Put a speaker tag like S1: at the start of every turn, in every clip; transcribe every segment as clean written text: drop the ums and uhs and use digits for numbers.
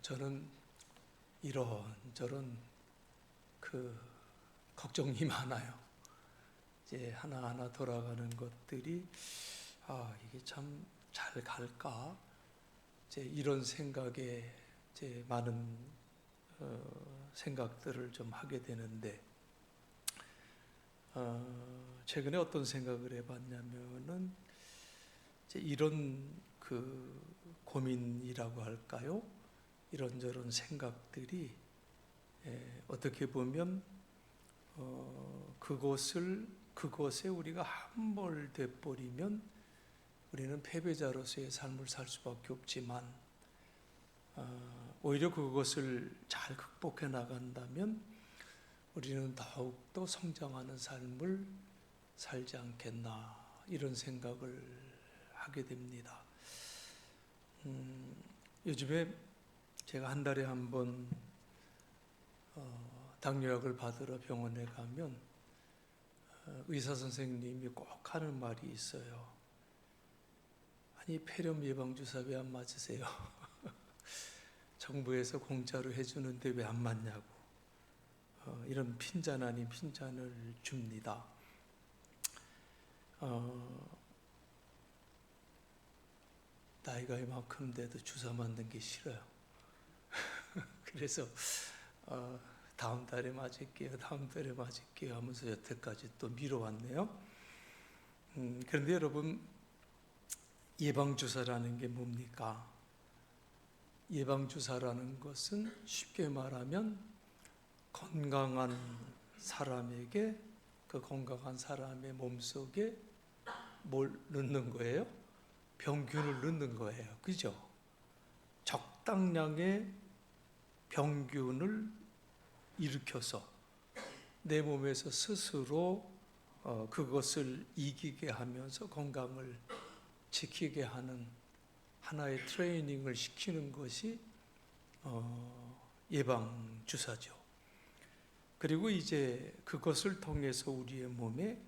S1: 저는 이런저런 걱정이 많아요. 이제 하나하나 돌아가는 것들이 이게 참 잘 갈까? 이제 이런 생각에 이제 많은 생각들을 좀 하게 되는데 최근에 어떤 생각을 해봤냐면은 이제 이런 고민이라고 할까요? 이런저런 생각들이 어떻게 보면 그것에 우리가 함몰돼 버리면 우리는 패배자로서의 삶을 살 수밖에 없지만 오히려 그것을 잘 극복해 나간다면 우리는 더욱더 성장하는 삶을 살지 않겠나 이런 생각을 하게 됩니다. 요즘에 제가 한 달에 한 번 당뇨약을 받으러 병원에 가면 의사 선생님이 꼭 하는 말이 있어요. 아니 폐렴 예방주사 왜 안 맞으세요? 정부에서 공짜로 해주는데 왜 안 맞냐고 이런 핀잔 아닌 핀잔을 줍니다. 나이가 이만큼 돼도 주사 맞는 게 싫어요. 그래서 다음 달에 맞을게요 하면서 여태까지 또 미뤄왔네요. 그런데 여러분, 예방주사라는 게 뭡니까? 예방주사라는 것은 쉽게 말하면 건강한 사람에게, 그 건강한 사람의 몸속에 뭘 넣는 거예요? 병균을 넣는 거예요. 그죠? 적당량의 병균을 일으켜서 내 몸에서 스스로 그것을 이기게 하면서 건강을 지키게 하는 하나의 트레이닝을 시키는 것이 예방주사죠. 그리고 이제 그것을 통해서 우리의 몸에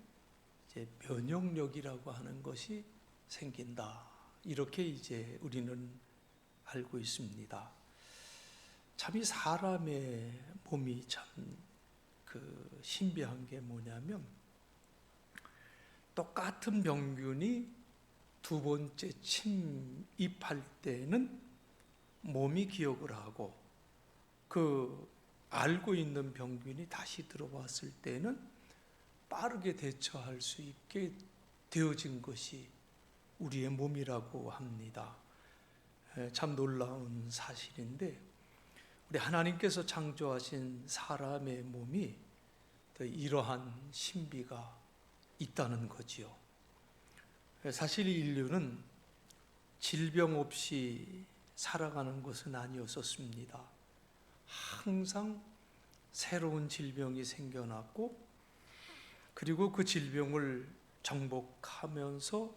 S1: 이제 면역력이라고 하는 것이 생긴다. 이렇게 이제 우리는 알고 있습니다. 참 이 사람의 몸이 참 신비한 게 뭐냐면 똑같은 병균이 두 번째 침입할 때는 몸이 기억을 하고 알고 있는 병균이 다시 들어왔을 때는 빠르게 대처할 수 있게 되어진 것이 우리의 몸이라고 합니다. 참 놀라운 사실인데 우리 하나님께서 창조하신 사람의 몸이 이러한 신비가 있다는 거지요. 사실 인류는 질병 없이 살아가는 것은 아니었었습니다. 항상 새로운 질병이 생겨났고 그리고 그 질병을 정복하면서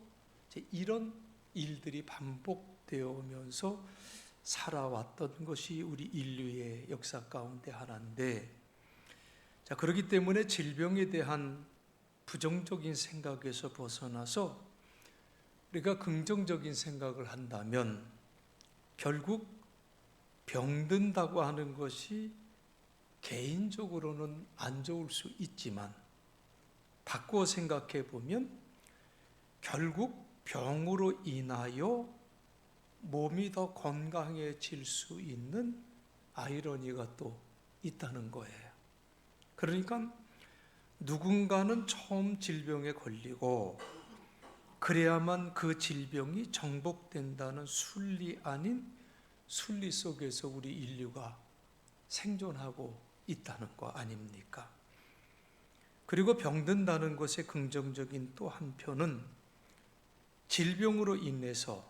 S1: 이런 일들이 반복되어 오면서 살아왔던 것이 우리 인류의 역사 가운데 하나인데, 그렇기 때문에 질병에 대한 부정적인 생각에서 벗어나서 우리가 긍정적인 생각을 한다면 결국 병든다고 하는 것이 개인적으로는 안 좋을 수 있지만 바꾸어 생각해 보면 결국 병으로 인하여 몸이 더 건강해질 수 있는 아이러니가 또 있다는 거예요. 그러니까 누군가는 처음 질병에 걸리고 그래야만 그 질병이 정복된다는 순리 아닌 순리 속에서 우리 인류가 생존하고 있다는 거 아닙니까? 그리고 병든다는 것의 긍정적인 또 한편은 질병으로 인해서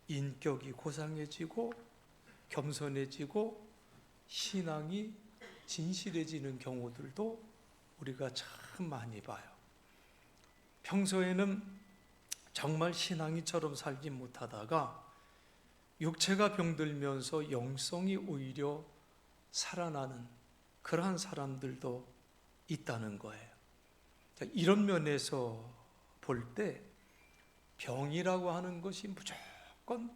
S1: 인격이 고상해지고 겸손해지고 신앙이 진실해지는 경우들도 우리가 참 많이 봐요. 평소에는 정말 신앙이처럼 살지 못하다가 육체가 병들면서 영성이 오히려 살아나는 그러한 사람들도 있다는 거예요. 이런 면에서 볼 때 병이라고 하는 것이 무조건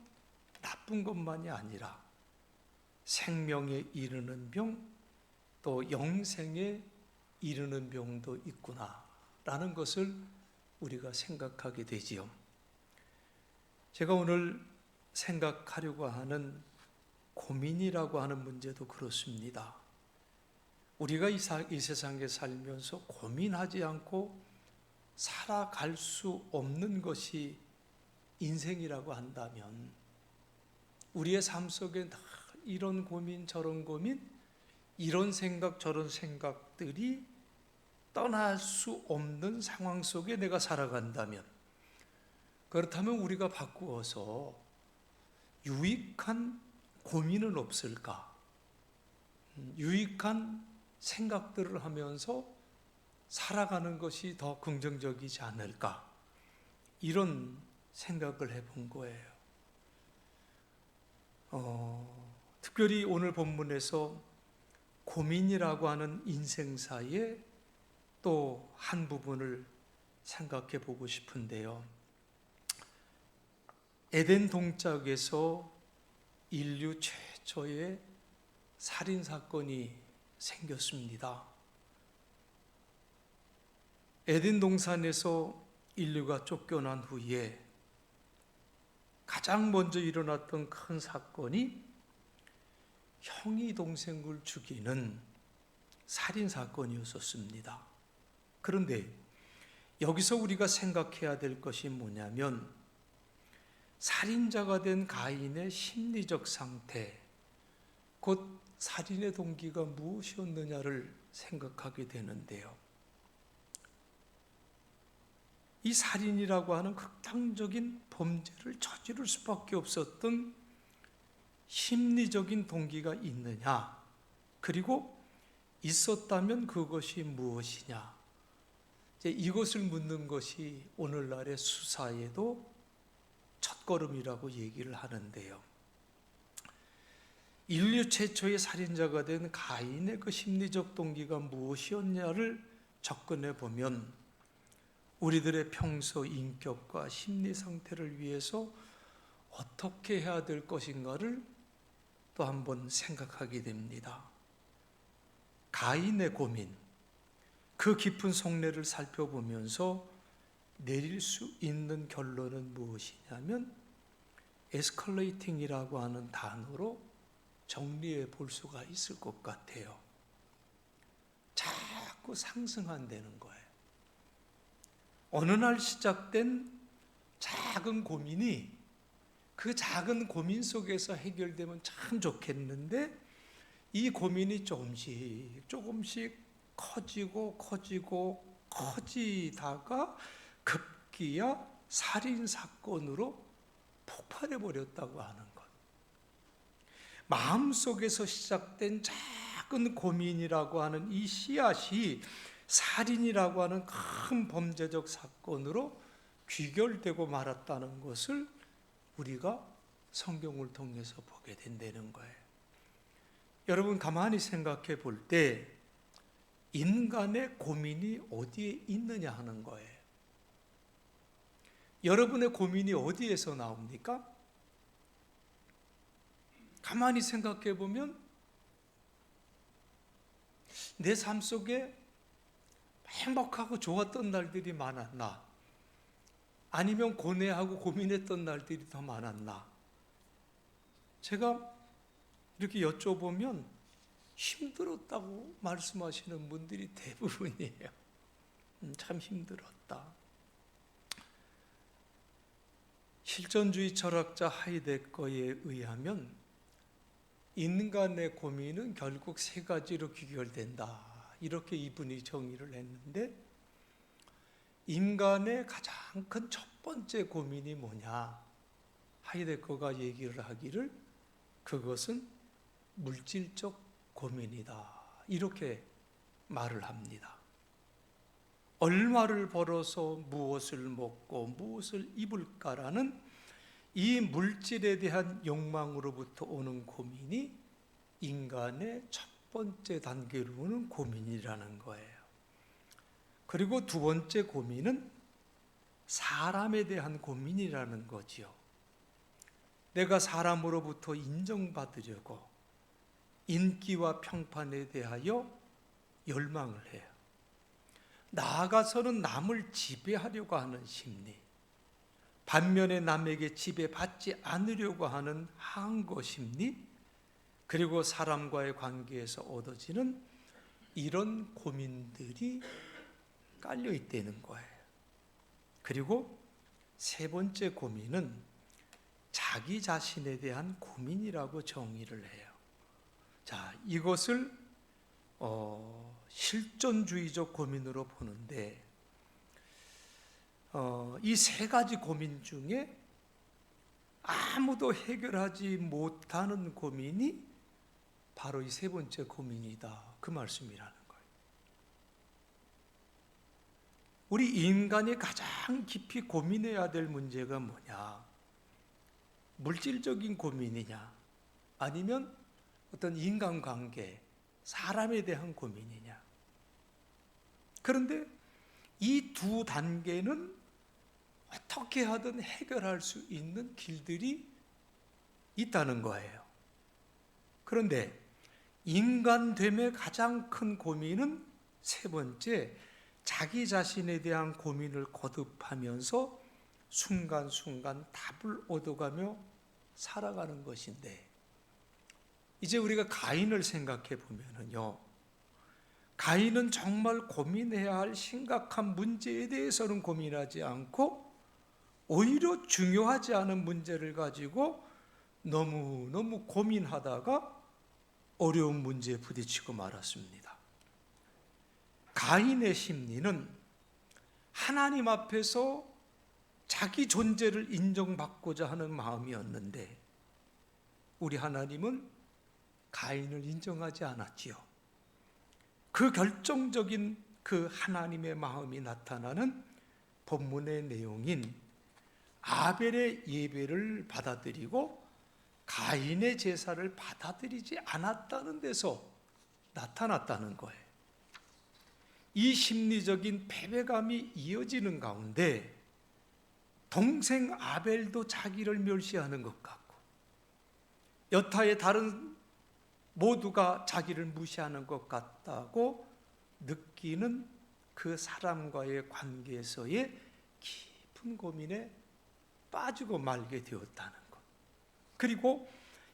S1: 나쁜 것만이 아니라 생명에 이르는 병, 또 영생에 이르는 병도 있구나라는 것을 우리가 생각하게 되지요. 제가 오늘 생각하려고 하는 고민이라고 하는 문제도 그렇습니다. 우리가 이 세상에 살면서 고민하지 않고 살아갈 수 없는 것이 인생이라고 한다면, 우리의 삶 속에 다 이런 고민 저런 고민, 이런 생각 저런 생각들이 떠날 수 없는 상황 속에 내가 살아간다면, 그렇다면 우리가 바꾸어서 유익한 고민은 없을까? 유익한 생각들을 하면서 살아가는 것이 더 긍정적이지 않을까? 이런 생각을 해본 거예요. 특별히 오늘 본문에서 고민이라고 하는 인생사의 또 한 부분을 생각해 보고 싶은데요. 에덴 동짝에서 인류 최초의 살인사건이 생겼습니다. 에덴 동산에서 인류가 쫓겨난 후에 가장 먼저 일어났던 큰 사건이 형이 동생을 죽이는 살인사건이었습니다. 그런데 여기서 우리가 생각해야 될 것이 뭐냐면, 살인자가 된 가인의 심리적 상태, 곧 살인의 동기가 무엇이었느냐를 생각하게 되는데요. 이 살인이라고 하는 극단적인 범죄를 저지를 수밖에 없었던 심리적인 동기가 있느냐, 그리고 있었다면 그것이 무엇이냐, 이것을 묻는 것이 오늘날의 수사에도 첫걸음이라고 얘기를 하는데요. 인류 최초의 살인자가 된 가인의 그 심리적 동기가 무엇이었냐를 접근해 보면, 우리들의 평소 인격과 심리 상태를 위해서 어떻게 해야 될 것인가를 또 한번 생각하게 됩니다. 가인의 고민, 그 깊은 속내를 살펴보면서 내릴 수 있는 결론은 무엇이냐면, 에스컬레이팅이라고 하는 단어로 정리해 볼 수가 있을 것 같아요. 자꾸 상승한다는 거예요. 어느 날 시작된 작은 고민이 그 작은 고민 속에서 해결되면 참 좋겠는데, 이 고민이 조금씩 커지다가 급기야 살인사건으로 폭발해 버렸다고 하는 것. 마음속에서 시작된 작은 고민이라고 하는 이 씨앗이 살인이라고 하는 큰 범죄적 사건으로 귀결되고 말았다는 것을 우리가 성경을 통해서 보게 된다는 거예요. 여러분, 가만히 생각해 볼 때 인간의 고민이 어디에 있느냐 하는 거예요. 여러분의 고민이 어디에서 나옵니까? 가만히 생각해 보면 내 삶 속에 행복하고 좋았던 날들이 많았나? 아니면 고뇌하고 고민했던 날들이 더 많았나? 제가 이렇게 여쭤보면 힘들었다고 말씀하시는 분들이 대부분이에요. 참 힘들었다. 실존주의 철학자 하이데거에 의하면 인간의 고민은 결국 세 가지로 귀결된다, 이렇게 이분이 정의를 했는데, 인간의 가장 큰 첫 번째 고민이 뭐냐? 하이데거가 얘기를 하기를 그것은 물질적 고민이다, 이렇게 말을 합니다. 얼마를 벌어서 무엇을 먹고 무엇을 입을까라는 이 물질에 대한 욕망으로부터 오는 고민이 인간의 첫 번째 단계로 오는 고민이라는 거예요. 그리고 두 번째 고민은 사람에 대한 고민이라는 거지요. 내가 사람으로부터 인정받으려고, 인기와 평판에 대하여 열망을 해요. 나아가서는 남을 지배하려고 하는 심리, 반면에 남에게 지배받지 않으려고 하는 항거 심리, 그리고 사람과의 관계에서 얻어지는 이런 고민들이 깔려 있다는 거예요. 그리고 세 번째 고민은 자기 자신에 대한 고민이라고 정의를 해요. 자, 이것을 실존주의적 고민으로 보는데, 이 세 가지 고민 중에 아무도 해결하지 못하는 고민이 바로 이 세 번째 고민이다, 그 말씀이라는 거예요. 우리 인간이 가장 깊이 고민해야 될 문제가 뭐냐? 물질적인 고민이냐? 아니면 어떤 인간관계, 사람에 대한 고민이냐? 그런데 이 두 단계는 어떻게 하든 해결할 수 있는 길들이 있다는 거예요. 그런데 인간됨의 가장 큰 고민은 세 번째, 자기 자신에 대한 고민을 거듭하면서 순간순간 답을 얻어가며 살아가는 것인데, 이제 우리가 가인을 생각해 보면요, 가인은 정말 고민해야 할 심각한 문제에 대해서는 고민하지 않고 오히려 중요하지 않은 문제를 가지고 너무너무 고민하다가 어려운 문제에 부딪히고 말았습니다. 가인의 심리는 하나님 앞에서 자기 존재를 인정받고자 하는 마음이었는데, 우리 하나님은 가인을 인정하지 않았지요. 그 결정적인 그 하나님의 마음이 나타나는 본문의 내용인 아벨의 예배를 받아들이고 가인의 제사를 받아들이지 않았다는 데서 나타났다는 거예요. 이 심리적인 패배감이 이어지는 가운데 동생 아벨도 자기를 멸시하는 것 같고, 여타의 다른 모두가 자기를 무시하는 것 같다고 느끼는 그 사람과의 관계에서의 깊은 고민에 빠지고 말게 되었다는 것. 그리고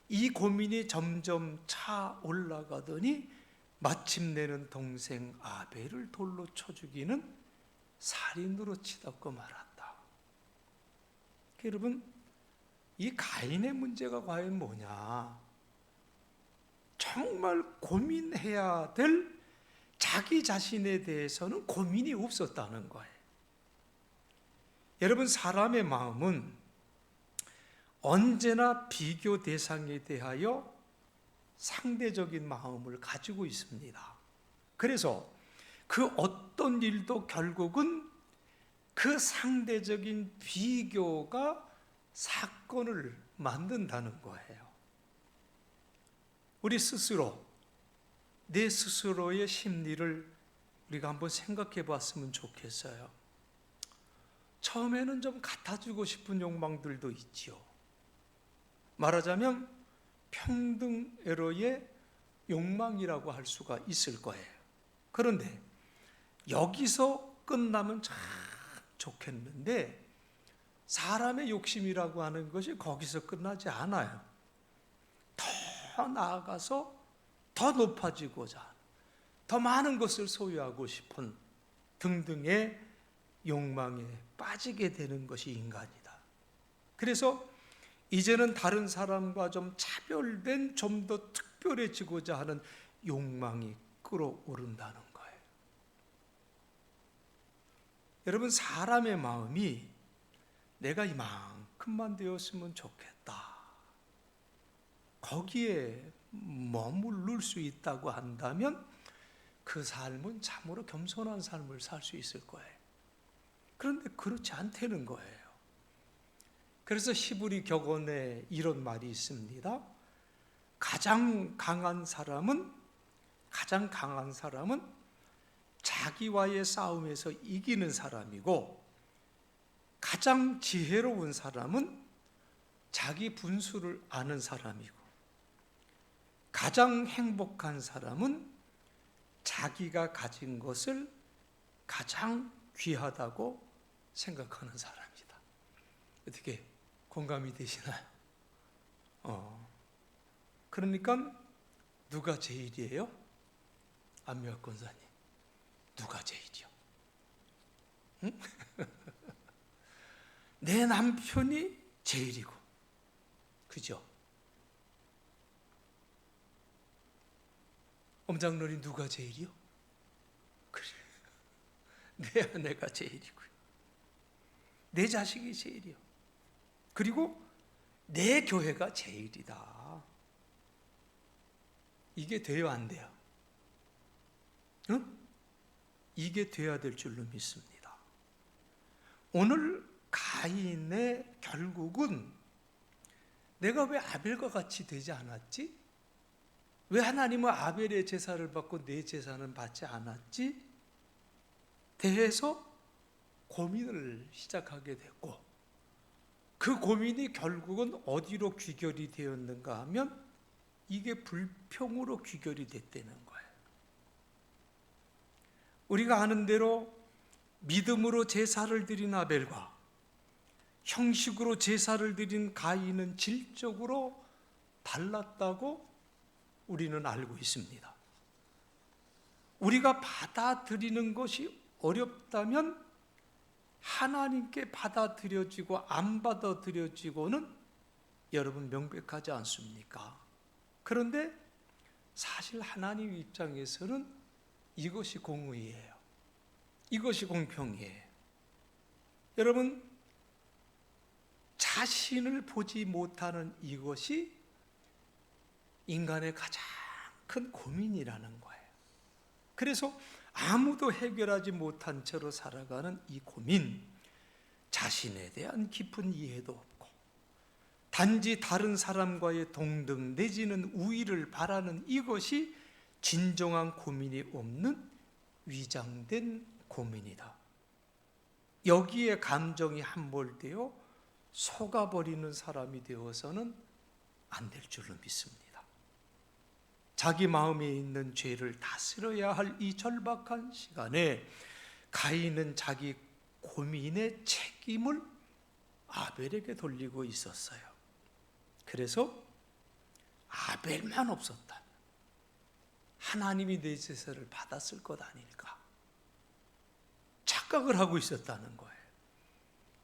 S1: 이 고민이 점점 차 올라가더니 마침내는 동생 아벨을 돌로 쳐 죽이는 살인으로 치닫고 말았다. 여러분, 이 가인의 문제가 과연 뭐냐? 정말 고민해야 될 자기 자신에 대해서는 고민이 없었다는 거예요. 여러분, 사람의 마음은 언제나 비교 대상에 대하여 상대적인 마음을 가지고 있습니다. 그래서 그 어떤 일도 결국은 그 상대적인 비교가 사건을 만든다는 거예요. 우리 스스로, 내 스스로의 심리를 우리가 한번 생각해 봤으면 좋겠어요. 처음에는 좀 같아지고 싶은 욕망들도 있지요. 말하자면 평등에로의 욕망이라고 할 수가 있을 거예요. 그런데 여기서 끝나면 참 좋겠는데, 사람의 욕심이라고 하는 것이 거기서 끝나지 않아요. 더 나아가서 더 높아지고자, 더 많은 것을 소유하고 싶은 등등의 욕망에 빠지게 되는 것이 인간이다. 그래서 이제는 다른 사람과 좀 차별된, 좀 더 특별해지고자 하는 욕망이 끌어오른다는 거예요. 여러분, 사람의 마음이 내가 이만큼만 되었으면 좋겠다, 거기에 머무를 수 있다고 한다면 그 삶은 참으로 겸손한 삶을 살 수 있을 거예요. 그런데 그렇지 않다는 거예요. 그래서 히브리 격언에 이런 말이 있습니다. 가장 강한 사람은 자기와의 싸움에서 이기는 사람이고, 가장 지혜로운 사람은 자기 분수를 아는 사람이고, 가장 행복한 사람은 자기가 가진 것을 가장 귀하다고 생각하는 사람이다. 어떻게 공감이 되시나요? 그러니까 누가 제일이에요? 안미학 권사님, 누가 제일이요? 응? 내 남편이 제일이고, 그죠? 엄장로리 누가 제일이요? 그래, 내 아내가 제일이고요. 내 자식이 제일이요. 그리고 내 교회가 제일이다. 이게 돼요, 안 돼요? 응? 이게 돼야 될 줄로 믿습니다. 오늘 가인의 결국은 내가 왜 아벨과 같이 되지 않았지? 왜 하나님은 아벨의 제사를 받고 내 제사는 받지 않았지? 대해서 고민을 시작하게 됐고, 그 고민이 결국은 어디로 귀결이 되었는가 하면 이게 불평으로 귀결이 됐다는 거예요. 우리가 아는 대로 믿음으로 제사를 드린 아벨과 형식으로 제사를 드린 가인은 질적으로 달랐다고 우리는 알고 있습니다. 우리가 받아들이는 것이 어렵다면 하나님께 받아들여지고 안 받아들여지고는 여러분 명백하지 않습니까? 그런데 사실 하나님 입장에서는 이것이 공의예요. 이것이 공평이에요. 여러분, 자신을 보지 못하는 이것이 인간의 가장 큰 고민이라는 거예요. 그래서 아무도 해결하지 못한 채로 살아가는 이 고민, 자신에 대한 깊은 이해도 없고 단지 다른 사람과의 동등 내지는 우위를 바라는 이것이 진정한 고민이 없는 위장된 고민이다. 여기에 감정이 함몰되어 속아버리는 사람이 되어서는 안 될 줄로 믿습니다. 자기 마음에 있는 죄를 다스려야 할 이 절박한 시간에 가인은 자기 고민의 책임을 아벨에게 돌리고 있었어요. 그래서 아벨만 없었다면 하나님이 내 제사를 받았을 것 아닐까 착각을 하고 있었다는 거예요.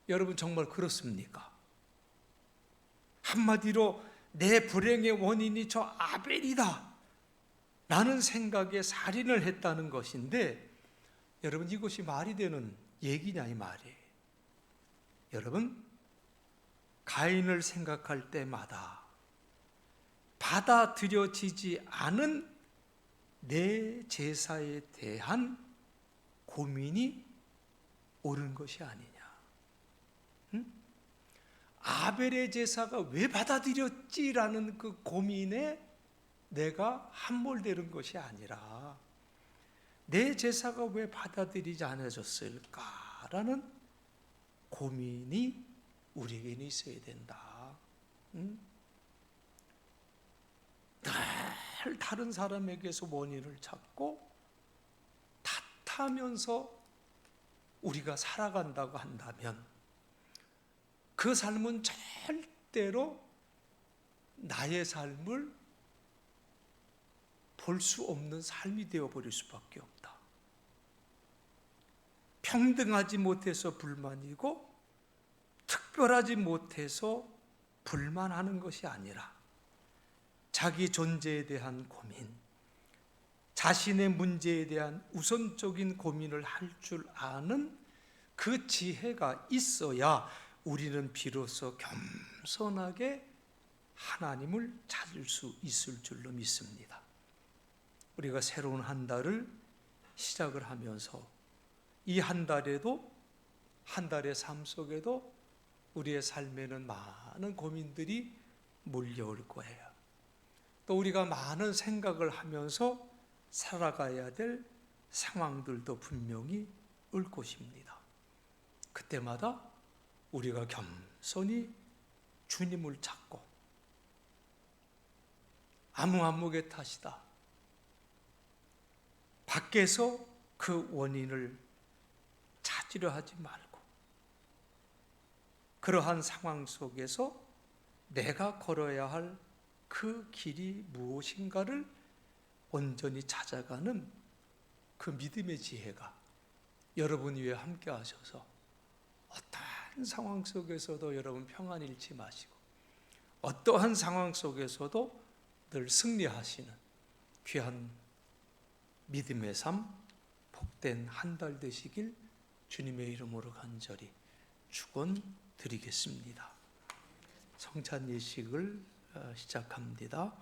S1: 여러분 정말 그렇습니까? 한마디로 내 불행의 원인이 저 아벨이다 라는 생각에 살인을 했다는 것인데, 여러분 이것이 말이 되는 얘기냐 이 말이에요. 여러분, 가인을 생각할 때마다 받아들여지지 않은 내 제사에 대한 고민이 옳은 것이 아니냐. 응? 아벨의 제사가 왜 받아들였지라는 그 고민에 내가 함몰되는 것이 아니라 내 제사가 왜 받아들이지 않아졌을까라는 고민이 우리에게는 있어야 된다. 응? 늘 다른 사람에게서 원인을 찾고 탓하면서 우리가 살아간다고 한다면 그 삶은 절대로 나의 삶을 볼 수 없는 삶이 되어버릴 수밖에 없다. 평등하지 못해서 불만이고 특별하지 못해서 불만하는 것이 아니라 자기 존재에 대한 고민, 자신의 문제에 대한 우선적인 고민을 할 줄 아는 그 지혜가 있어야 우리는 비로소 겸손하게 하나님을 찾을 수 있을 줄로 믿습니다. 우리가 새로운 한 달을 시작을 하면서 이 한 달에도, 한 달의 삶 속에도 우리의 삶에는 많은 고민들이 몰려올 거예요. 또 우리가 많은 생각을 하면서 살아가야 될 상황들도 분명히 올 것입니다. 그때마다 우리가 겸손히 주님을 찾고 암흑의 탓이다. 밖에서 그 원인을 찾으려 하지 말고 그러한 상황 속에서 내가 걸어야 할 그 길이 무엇인가를 온전히 찾아가는 그 믿음의 지혜가 여러분 위에 함께 하셔서 어떠한 상황 속에서도 여러분 평안 잃지 마시고 어떠한 상황 속에서도 늘 승리하시는 귀한 믿음의 삶, 복된 한 달 되시길 주님의 이름으로 간절히 축원드리겠습니다. 성찬 예식을 시작합니다.